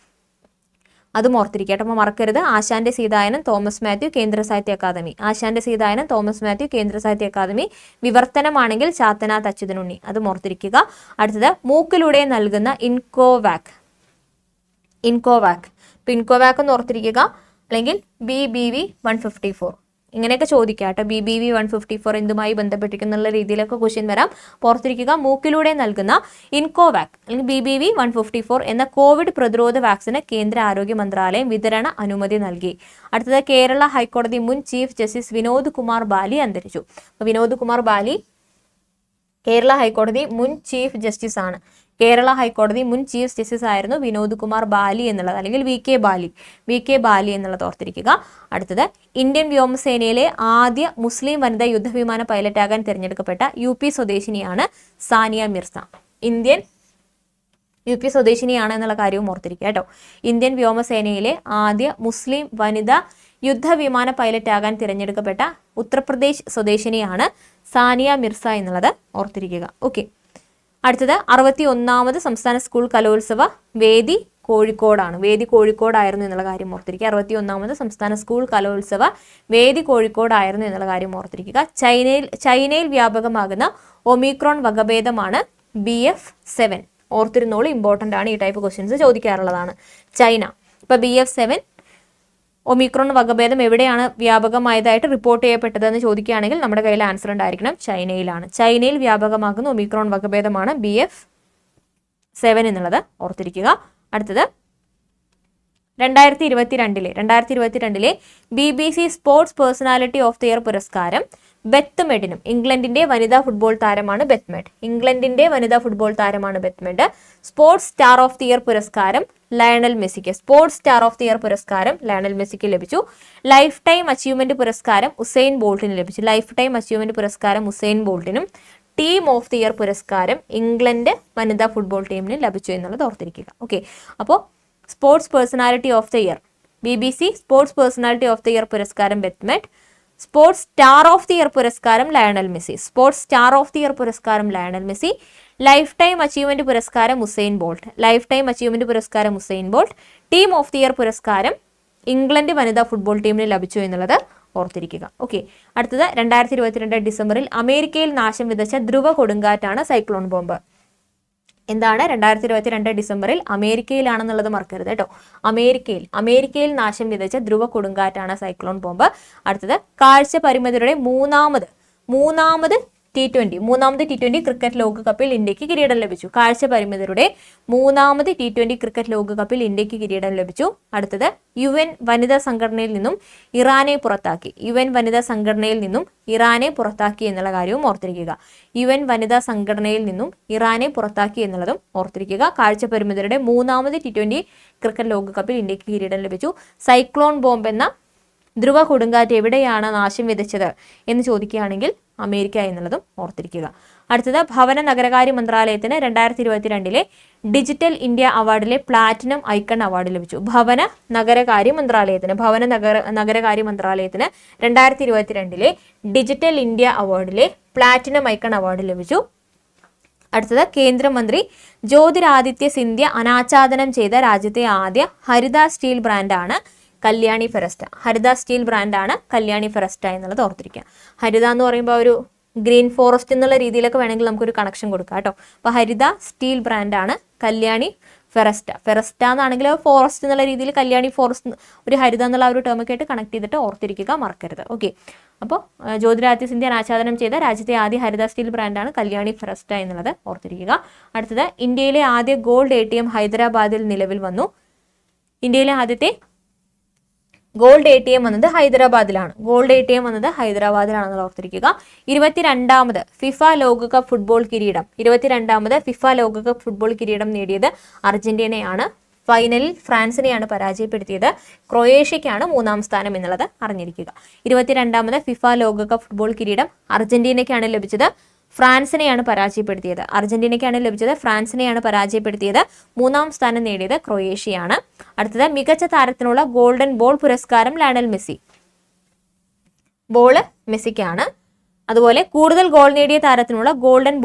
അതും ഓർത്തിരിക്കുക കേട്ടോ, അപ്പോൾ മറക്കരുത്. ആശാന്റെ സീതായനം തോമസ് മാത്യു കേന്ദ്ര സാഹിത്യ അക്കാദമി. ആശാന്റെ സീതായനം തോമസ് മാത്യു കേന്ദ്ര സാഹിത്യ അക്കാദമി. വിവർത്തനമാണെങ്കിൽ ചാത്തനാത്ത് അച്യുതനുണ്ണി. അതും ഓർത്തിരിക്കുക. അടുത്തത് മൂക്കിലൂടെ നൽകുന്ന ഇൻകോവാക്. ഇൻകോവാക് എന്ന് ഓർത്തിരിക്കുക. അല്ലെങ്കിൽ BBV 154 ഇങ്ങനെയൊക്കെ ചോദിക്കാം കേട്ടോ. BBV 154 എന്തുമായി ബന്ധപ്പെട്ടിരിക്കുന്ന രീതിയിലൊക്കെ ക്വസ്റ്റ്യൻ വരാം. ഓർത്തിരിക്കുക, മൂക്കിലൂടെ നൽകുന്ന ഇൻകോവാക് അല്ലെങ്കിൽ BBV 154 എന്ന കോവിഡ് പ്രതിരോധ വാക്സിന് കേന്ദ്ര ആരോഗ്യ മന്ത്രാലയം വിതരണ അനുമതി നൽകി. അടുത്തത് കേരള ഹൈക്കോടതി മുൻ ചീഫ് ജസ്റ്റിസ് വിനോദ് കുമാർ ബാലി അന്തരിച്ചു. വിനോദ് കുമാർ ബാലി കേരള ഹൈക്കോടതി മുൻ ചീഫ് ജസ്റ്റിസ് ആണ്. കേരള ഹൈക്കോടതി മുൻ ചീഫ് ജസ്റ്റിസ് ആയിരുന്നു വിനോദ് കുമാർ ബാലി എന്നുള്ളത്, അല്ലെങ്കിൽ വി കെ ബാലി എന്നുള്ളത് ഓർത്തിരിക്കുക. അടുത്തത് ഇന്ത്യൻ വ്യോമസേനയിലെ ആദ്യ മുസ്ലിം വനിതാ യുദ്ധവിമാന പൈലറ്റാകാൻ തിരഞ്ഞെടുക്കപ്പെട്ട UP സ്വദേശിനിയാണ് സാനിയ മിർസ. UP സ്വദേശിനിയാണ് എന്നുള്ള കാര്യവും ഓർത്തിരിക്കുക കേട്ടോ. ഇന്ത്യൻ വ്യോമസേനയിലെ ആദ്യ മുസ്ലിം വനിതാ യുദ്ധവിമാന പൈലറ്റാകാൻ തിരഞ്ഞെടുക്കപ്പെട്ട ഉത്തർപ്രദേശ് സ്വദേശിനിയാണ് സാനിയ മിർസ എന്നുള്ളത് ഓർത്തിരിക്കുക. ഓക്കെ, അടുത്തത് 61ാമത് സംസ്ഥാന സ്കൂൾ കലോത്സവ വേദി കോഴിക്കോടായിരുന്നു എന്നുള്ള കാര്യം ഓർത്തിരിക്കുക. 61ാമത് സംസ്ഥാന സ്കൂൾ കലോത്സവ വേദി കോഴിക്കോടായിരുന്നു എന്നുള്ള കാര്യം ഓർത്തിരിക്കുക. ചൈനയിൽ വ്യാപകമാകുന്ന ഒമിക്രോൺ വകഭേദമാണ് BF7. ഓർത്തിരുന്നോളൂ, ഇമ്പോർട്ടൻ്റ് ആണ്, ഈ ടൈപ്പ് ക്വസ്റ്റ്യൻസ് ചോദിക്കാറുള്ളതാണ്. ചൈന. ഇപ്പൊ BF7 ഒമിക്രോൺ വകഭേദം എവിടെയാണ് വ്യാപകമായതായിട്ട് റിപ്പോർട്ട് ചെയ്യപ്പെട്ടതെന്ന് ചോദിക്കുകയാണെങ്കിൽ നമ്മുടെ കയ്യിൽ ആൻസർ ഉണ്ടായിരിക്കണം, ചൈനയിലാണ്. ചൈനയിൽ വ്യാപകമാകുന്ന ഒമിക്രോൺ വകഭേദമാണ് BF7 എന്നുള്ളത് ഓർത്തിരിക്കുക. അടുത്തത് 2022 BBC sports personality of the year പുരസ്കാരം ബെത്ത് മെഡിനും. ഇംഗ്ലണ്ടിന്റെ വനിതാ ഫുട്ബോൾ താരമാണ് Beth Mead. Sports star of the year പുരസ്കാരം ലയണൽ മെസ്സിക്ക് ലഭിച്ചു. ലൈഫ് ടൈം അച്ചീവ്മെന്റ് പുരസ്കാരം ഉസൈൻ ബോൾട്ടിനും. ടീം ഓഫ് ദി ഇയർ പുരസ്കാരം ഇംഗ്ലണ്ട് വനിതാ ഫുട്ബോൾ ടീമിന് ലഭിച്ചു എന്നുള്ളത് ഓർത്തിരിക്കുക. ഓക്കെ, അപ്പോൾ sports personality of the year BBC sports personality of the year പുരസ്കാരം Beth Mead. Sports star of the year പുരസ്കാരം Lionel Messi. Life time achievement പുരസ്കാരം Usain bolt. Team of the year പുരസ്കാരം England വനിതാ football ടീമിന് ലഭിച്ചു എന്നുള്ളത് ഓർത്തിരിക്കുക. Okay, അടുത്തത് 2022 ഡിസംബറിൽ അമേരിക്കയിൽ നാശം വിതച്ച ധ്രുവ കൊടുങ്കാറ്റാണ് സൈക്ലോൺ ബോംബ്. എന്താണ് 2022 ഡിസംബറിൽ അമേരിക്കയിലാണെന്നുള്ളത് മറക്കരുത് കേട്ടോ. അമേരിക്കയിൽ നാശം വിതച്ച ധ്രുവ കൊടുങ്കാറ്റാണ് സൈക്ലോൺ ബോംബ്. അടുത്തത് കാഴ്ച പരിമിതരുടെ മൂന്നാമത് T20 ക്രിക്കറ്റ് ലോകകപ്പിൽ ഇന്ത്യക്ക് കിരീടം ലഭിച്ചു. കാഴ്ച പരിമിതരുടെ മൂന്നാമത് T20 ക്രിക്കറ്റ് ലോകകപ്പിൽ ഇന്ത്യക്ക് കിരീടം ലഭിച്ചു. അടുത്തത് UN വനിതാ സംഘടനയിൽ നിന്നും ഇറാനെ പുറത്താക്കി എന്നുള്ള കാര്യവും ഓർത്തിരിക്കുക. UN വനിതാ സംഘടനയിൽ നിന്നും ഇറാനെ പുറത്താക്കി എന്നുള്ളതും ഓർത്തിരിക്കുക. കാഴ്ച പരിമിതരുടെ മൂന്നാമത് T20 ക്രിക്കറ്റ് ലോകകപ്പിൽ ഇന്ത്യക്ക് കിരീടം ലഭിച്ചു. സൈക്ലോൺ ബോംബ് എന്ന ധ്രുവ കൊടുങ്കാറ്റ് എവിടെയാണ് നാശം വിതച്ചത് എന്ന് ചോദിക്കുകയാണെങ്കിൽ അമേരിക്ക എന്നുള്ളതും ഓർത്തിരിക്കുക. അടുത്തത് ഭവന നഗരകാര്യ മന്ത്രാലയത്തിന് 2022 ഡിജിറ്റൽ ഇന്ത്യ അവാർഡിലെ പ്ലാറ്റിനം ഐക്കൺ അവാർഡ് ലഭിച്ചു. ഭവന നഗരകാര്യ മന്ത്രാലയത്തിന് 2022 ഡിജിറ്റൽ ഇന്ത്യ അവാർഡിലെ പ്ലാറ്റിനം ഐക്കൺ അവാർഡ് ലഭിച്ചു. അടുത്തത് കേന്ദ്രമന്ത്രി ജ്യോതിരാദിത്യ സിന്ധ്യ അനാച്ഛാദനം ചെയ്ത രാജ്യത്തെ ആദ്യ ഹരിത സ്റ്റീൽ ബ്രാൻഡാണ് കല്യാണി ഫെറസ്റ്റ എന്നുള്ളത് ഓർത്തിരിക്കുക. ഹരിത എന്ന് പറയുമ്പോൾ ഒരു ഗ്രീൻ ഫോറസ്റ്റ് എന്നുള്ള രീതിയിലൊക്കെ വേണമെങ്കിൽ നമുക്കൊരു കണക്ഷൻ കൊടുക്കാം കേട്ടോ. അപ്പോൾ ഹരിത സ്റ്റീൽ ബ്രാൻഡാണ് കല്യാണി ഫെറസ്റ്റ എന്നാണെങ്കിൽ ഫോറസ്റ്റ് എന്നുള്ള രീതിയിൽ കല്യാണി ഫോറസ്റ്റ് ഒരു ഹരിത എന്നുള്ള ഒരു ടേമൊക്കെ ആയിട്ട് കണക്ട് ചെയ്തിട്ട് ഓർത്തിരിക്കുക, മറക്കരുത്. ഓക്കെ, അപ്പോൾ ജ്യോതിരാദിത്യ സിന്ധ്യ അനാച്ഛാദനം ചെയ്ത രാജ്യത്തെ ആദ്യ ഹരിത സ്റ്റീൽ ബ്രാൻഡാണ് കല്യാണി ഫെറസ്റ്റ എന്നുള്ളത് ഓർത്തിരിക്കുക. അടുത്തത് ഇന്ത്യയിലെ ആദ്യ ഗോൾഡ് ATM ഹൈദരാബാദിൽ നിലവിൽ വന്നു. ഇന്ത്യയിലെ ആദ്യത്തെ ഗോൾഡ് ATM വന്നത് ഹൈദരാബാദിലാണെന്ന് ഓർത്തിരിക്കുക. 22ാമത് ഫിഫ ലോകകപ്പ് ഫുട്ബോൾ കിരീടം നേടിയത് അർജന്റീനയാണ്. ഫൈനലിൽ ഫ്രാൻസിനെയാണ് പരാജയപ്പെടുത്തിയത്. ക്രൊയേഷ്യക്കാണ് 3-ാം സ്ഥാനം എന്നുള്ളത് അറിഞ്ഞിരിക്കുക. 22ാമത് ഫിഫ ലോകകപ്പ് ഫുട്ബോൾ കിരീടം അർജന്റീനയ്ക്കാണ് ലഭിച്ചത്. ഫ്രാൻസിനെയാണ് പരാജയപ്പെടുത്തിയത്. അർജന്റീനയ്ക്കാണ് ലഭിച്ചത്, ഫ്രാൻസിനെയാണ് പരാജയപ്പെടുത്തിയത്. 3-ാം സ്ഥാനം നേടിയത് ക്രൊയേഷ്യയാണ്. അടുത്തത് മികച്ച താരത്തിനുള്ള ഗോൾഡൻ ബോൾ പുരസ്കാരം ലയണൽ മെസ്സി. ബോള് മെസ്സിക്കാണ്. അതുപോലെ കൂടുതൽ ഗോൾ നേടിയ താരത്തിനുള്ള golden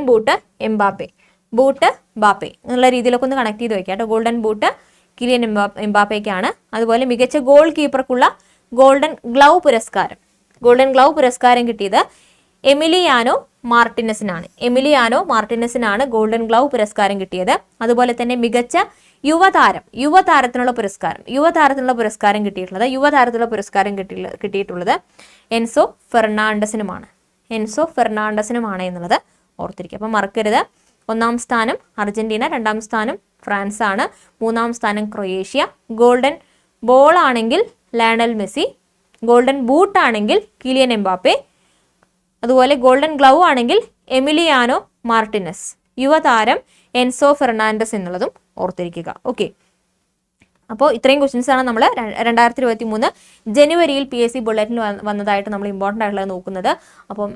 boot Mbappe. Boot Mbappe എന്നുള്ള രീതിയിലൊക്കെ ഒന്ന് കണക്ട് ചെയ്ത് വെക്കാം കേട്ടോ. ഗോൾഡൻ ബൂട്ട് കിലിയൻ എംബാപ്പയ്ക്കാണ്. അതുപോലെ മികച്ച ഗോൾ കീപ്പർക്കുള്ള ഗോൾഡൻ ഗ്ലൗ പുരസ്കാരം കിട്ടിയത് എമിലിയാനോ മാർട്ടിനസിനാണ് ഗോൾഡൻ ഗ്ലൗ പുരസ്കാരം കിട്ടിയത്. അതുപോലെ തന്നെ മികച്ച യുവതാരത്തിനുള്ള പുരസ്കാരം കിട്ടിയിട്ടുള്ളത് എൻസോ ഫെർണാണ്ടസിനുമാണ് എന്നുള്ളത് ഓർത്തിരിക്കുക. അപ്പം മറക്കരുത്. 1-ാം സ്ഥാനം അർജന്റീന, 2-ാം സ്ഥാനം ഫ്രാൻസ് ആണ്, 3-ാം സ്ഥാനം ക്രൊയേഷ്യ. ഗോൾഡൻ ബോൾ ആണെങ്കിൽ ലയണൽ മെസ്സി, ഗോൾഡൻ ബൂട്ട് ആണെങ്കിൽ കിലിയൻ എംബാപ്പെ, അതുപോലെ ഗോൾഡൻ ഗ്ലൗ ആണെങ്കിൽ എമിലിയാനോ മാർട്ടിനസ്, യുവതാരം എൻസോ ഫെർണാണ്ടസ് എന്നുള്ളതും ഓർത്തിരിക്കുക. ഓക്കെ, അപ്പോൾ ഇത്രയും ക്വസ്റ്റ്യൻസ് ആണ് നമ്മൾ 2023 ജനുവരിയിൽ PSC ബുള്ളറ്റിൽ വന്നതായിട്ട് നമ്മൾ ഇമ്പോർട്ടൻ്റ് ആയിട്ടുള്ളത് നോക്കുന്നത്. അപ്പം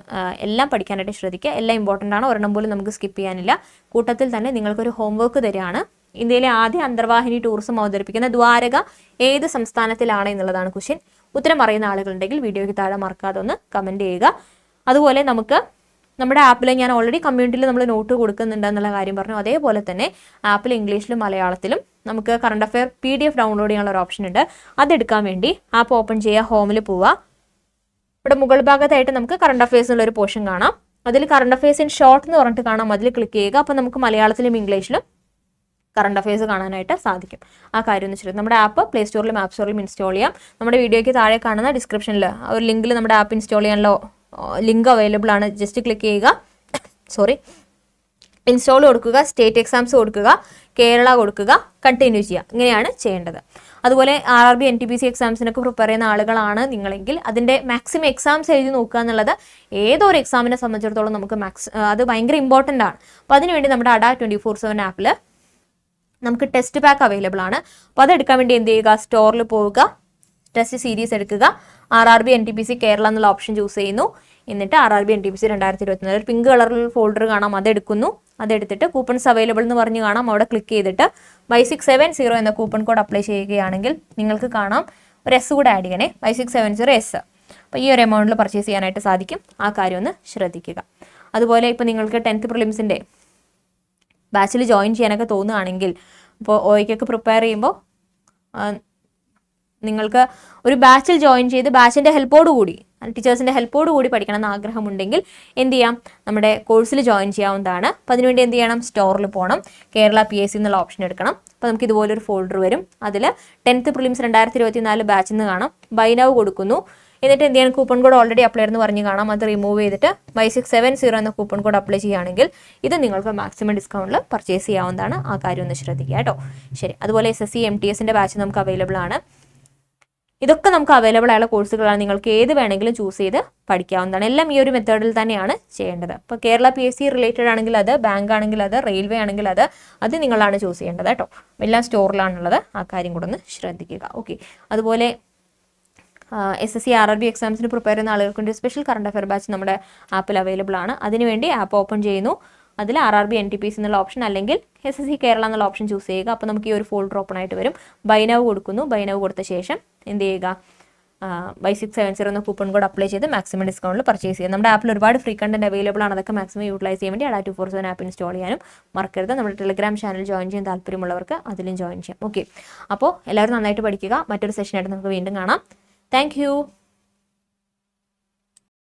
എല്ലാം പഠിക്കാനായിട്ട് ശ്രദ്ധിക്കുക. എല്ലാം ഇമ്പോർട്ടൻ്റ് ആണ്, ഒരെണ്ണം പോലും നമുക്ക് സ്കിപ്പ് ചെയ്യാനില്ല. കൂട്ടത്തിൽ തന്നെ നിങ്ങൾക്കൊരു ഹോംവർക്ക് തരികയാണ്. ഇന്ത്യയിലെ ആദ്യ അന്തർവാഹിനി ടൂറിസം അവതരിപ്പിക്കുന്ന ദ്വാരക ഏത് സംസ്ഥാനത്തിലാണ് എന്നുള്ളതാണ് ക്വസ്റ്റ്യൻ. ഉത്തരം അറിയുന്ന ആളുകളുണ്ടെങ്കിൽ വീഡിയോയ്ക്ക് താഴെ മറക്കാതെ ഒന്ന് കമൻറ്റ് ചെയ്യുക. അതുപോലെ നമ്മുടെ ആപ്പിൽ ഞാൻ ഓൾറെഡി കമ്മ്യൂണിറ്റിയിൽ നമ്മൾ നോട്ട് കൊടുക്കുന്നുണ്ട് എന്നുള്ള കാര്യം പറഞ്ഞു. അതേപോലെ തന്നെ ആപ്പിൽ ഇംഗ്ലീഷിലും മലയാളത്തിലും നമുക്ക് കറണ്ട് അഫെയർ PDF ഡൗൺലോഡ് ചെയ്യാനുള്ള ഒരു ഓപ്ഷൻ ഉണ്ട്. അതെടുക്കാൻ വേണ്ടി ആപ്പ് ഓപ്പൺ ചെയ്യുക, ഹോമിൽ പോവുക. ഇവിടെ മുകൾ ഭാഗത്തായിട്ട് നമുക്ക് കറണ്ട് അഫെയർസ് ഉള്ളൊരു പോർഷൻ കാണാം. അതിൽ കറണ്ട് അഫെയർസ് ഇൻ ഷോർട്ട് എന്ന് പറഞ്ഞിട്ട് കാണാം. അതിൽ ക്ലിക്ക് ചെയ്യുക. അപ്പോൾ നമുക്ക് മലയാളത്തിലും ഇംഗ്ലീഷിലും കറണ്ട് അഫെയർസ് കാണാനായിട്ട് സാധിക്കും. ആ കാര്യം ഒന്ന് ശ്രദ്ധിക്കുക. നമ്മുടെ ആപ്പ് പ്ലേ സ്റ്റോറിലും ആപ്പ് സ്റ്റോറിലും ഇൻസ്റ്റാൾ ചെയ്യാം. നമ്മുടെ വീഡിയോയ്ക്ക് താഴെ കാണുന്ന ഡിസ്ക്രിപ്ഷനിൽ ഒരു ലിങ്കിൽ നമ്മുടെ ആപ്പ് ഇൻസ്റ്റാൾ ചെയ്യാനുള്ള ലിങ്ക് അവൈലബിൾ ആണ്. ജസ്റ്റ് ക്ലിക്ക് ചെയ്യുക. ഇൻസ്റ്റാൾ കൊടുക്കുക, സ്റ്റേറ്റ് എക്സാംസ് കൊടുക്കുക, കേരള കൊടുക്കുക, കണ്ടിന്യൂ ചെയ്യുക. ഇങ്ങനെയാണ് ചെയ്യേണ്ടത്. അതുപോലെ RRB NTPC എക്സാംസിനൊക്കെ പ്രിപ്പയർ ചെയ്യുന്ന ആളുകളാണ് നിങ്ങളെങ്കിൽ അതിൻ്റെ മാക്സിമം എക്സാംസ് എഴുതി നോക്കുക എന്നുള്ളത് ഏതൊരു എക്സാമിനെ സംബന്ധിച്ചിടത്തോളം നമുക്ക് അത് ഭയങ്കര ഇമ്പോർട്ടൻ്റ് ആണ്. അപ്പോൾ അതിനുവേണ്ടി നമ്മുടെ അഡ 24/7 ആപ്പിൽ നമുക്ക് ടെസ്റ്റ് പാക്ക് അവൈലബിൾ ആണ്. അപ്പോൾ അതെടുക്കാൻ വേണ്ടി എന്ത് ചെയ്യുക, സ്റ്റോറിൽ പോവുക, ടെസ്റ്റ് സീരീസ് എടുക്കുക, RRB NTPC കേരള എന്നുള്ള ഓപ്ഷൻ ചൂസ് ചെയ്യുന്നു. എന്നിട്ട് RRB NTPC 2024 ഒരു പിങ്ക് കളറിൽ ഫോൾഡർ കാണാം, അതെടുക്കുന്നു. അതെടുത്തിട്ട് കൂപ്പൺസ് അവൈലബിൾ എന്ന് പറഞ്ഞ് കാണാം, അവിടെ ക്ലിക്ക് ചെയ്തിട്ട് Y670 എന്ന കൂപ്പൺ കോഡ് അപ്ലൈ ചെയ്യുകയാണെങ്കിൽ നിങ്ങൾക്ക് കാണാം ഒരു S കൂടെ ആഡ് ചെയ്യണേ, Y670S. അപ്പോൾ ഈ ഒരു എമൗണ്ടിൽ പർച്ചേസ് ചെയ്യാനായിട്ട് സാധിക്കും. ആ കാര്യം ഒന്ന് ശ്രദ്ധിക്കുക. അതുപോലെ ഇപ്പോൾ നിങ്ങൾക്ക് 10th പ്രിലിംസിൻ്റെ ബാച്ചിൽ ജോയിൻ ചെയ്യാനൊക്കെ തോന്നുകയാണെങ്കിൽ, ഇപ്പോൾ OIക്കൊക്കെ പ്രിപ്പയർ ചെയ്യുമ്പോൾ നിങ്ങൾക്ക് ഒരു ബാച്ചിൽ ജോയിൻ ചെയ്ത് ബാച്ചിൻ്റെ ഹെൽപ്പോടുകൂടി ടീച്ചേഴ്സിൻ്റെ ഹെൽപ്പോടുകൂടി പഠിക്കണം എന്ന് ആഗ്രഹമുണ്ടെങ്കിൽ എന്ത് ചെയ്യാം, നമ്മുടെ കോഴ്സിൽ ജോയിൻ ചെയ്യാവുന്നതാണ്. അപ്പോൾ അതിനുവേണ്ടി എന്ത് ചെയ്യണം, സ്റ്റോറിൽ പോകണം, കേരള PSC എന്നുള്ള ഓപ്ഷൻ എടുക്കണം. അപ്പോൾ നമുക്ക് ഇതുപോലൊരു ഫോൾഡർ വരും. അതിൽ 10th പ്രിലിംസ് 2024 ബാച്ചിൽ നിന്ന് കാണാം, ബൈ നൗ കൊടുക്കുന്നു. എന്നിട്ട് എന്ത് ചെയ്യണം, കൂപ്പൺ കോഡ് ഓൾറെഡി അപ്ലൈ എന്ന് പറഞ്ഞ് കാണാം, അത് റിമൂവ് ചെയ്തിട്ട് Y670 എന്ന കൂപ്പൺ കോഡ് അപ്ലൈ ചെയ്യുകയാണെങ്കിൽ ഇത് നിങ്ങൾക്ക് മാക്സിമം ഡിസ്കൗണ്ടിൽ പർച്ചേസ് ചെയ്യാവുന്നതാണ്. ആ കാര്യം ഒന്ന് ശ്രദ്ധിക്കുക കേട്ടോ. ശരി, അതുപോലെ SSC MTSൻ്റെ ബാച്ച് നമുക്ക് അവൈലബിൾ ആണ്. ഇതൊക്കെ നമുക്ക് അവൈലബിൾ ആയുള്ള കോഴ്സുകളാണ്. നിങ്ങൾക്ക് ഏത് വേണമെങ്കിലും ചൂസ് ചെയ്ത് പഠിക്കാവുന്നതാണ്. എല്ലാം ഈ ഒരു മെത്തേഡിൽ തന്നെയാണ് ചെയ്യേണ്ടത്. ഇപ്പോൾ കേരള PSC റിലേറ്റഡ് ആണെങ്കിൽ അത്, ബാങ്ക് ആണെങ്കിൽ അത്, റെയിൽവേ ആണെങ്കിൽ അത് നിങ്ങളാണ് ചൂസ് ചെയ്യേണ്ടത് കേട്ടോ. എല്ലാം സ്റ്റോറിലാണുള്ളത്. ആ കാര്യം കൂടെ ഒന്ന് ശ്രദ്ധിക്കുക. ഓക്കെ, അതുപോലെ SSC RRB എക്സാംസിന് പ്രിപ്പയർ ചെയ്യുന്ന ആളുകൾക്ക് വേണ്ടി സ്പെഷ്യൽ കറണ്ട് അഫെയർ ബാച്ച് നമ്മുടെ ആപ്പിൽ അവൈലബിൾ ആണ്. അതിനുവേണ്ടി ആപ്പ് ഓപ്പൺ ചെയ്യുന്നു. അതിൽ RRB NTPC എന്നുള്ള ഓപ്ഷൻ അല്ലെങ്കിൽ SSC കേരള എന്നുള്ള ഓപ്ഷൻ ചൂസ് ചെയ്യുക. അപ്പോൾ നമുക്ക് ഈ ഒരു ഫോൾഡർ ഓപ്പൺ ആയിട്ട് വരും. ബൈ നൗ കൊടുക്കുന്നു. ബൈ നൗ കൊടുത്ത ശേഷം എന്ത് ചെയ്യുക, Y670 എന്ന കൂപ്പൺ കോഡ് അപ്ലൈ ചെയ്ത് മാക്സിമം ഡിസ്കൗണ്ടിൽ പർച്ചേസ് ചെയ്യുക. നമ്മുടെ ആപ്പിൽ ഒരുപാട് ഫ്രീ കണ്ടന്റ് അവൈലബിൾ ആണ്. അതൊക്കെ മാക്സിമം യൂട്ടിലൈസ് ചെയ്യാൻ വേണ്ടി അഡ 247 ആപ്പ് ഇൻസ്റ്റാൾ ചെയ്യാനും മറക്കരുത്. നമ്മുടെ ടെലിഗ്രാം ചാനൽ ജോയിൻ ചെയ്യാൻ താല്പര്യമുള്ളവർക്ക് അതിലും ജോയിൻ ചെയ്യാം. ഓക്കെ, അപ്പോൾ എല്ലാവരും നന്നായിട്ട് പഠിക്കുക. മറ്റൊരു സെഷനായിട്ട് നമുക്ക് വീണ്ടും കാണാം. താങ്ക്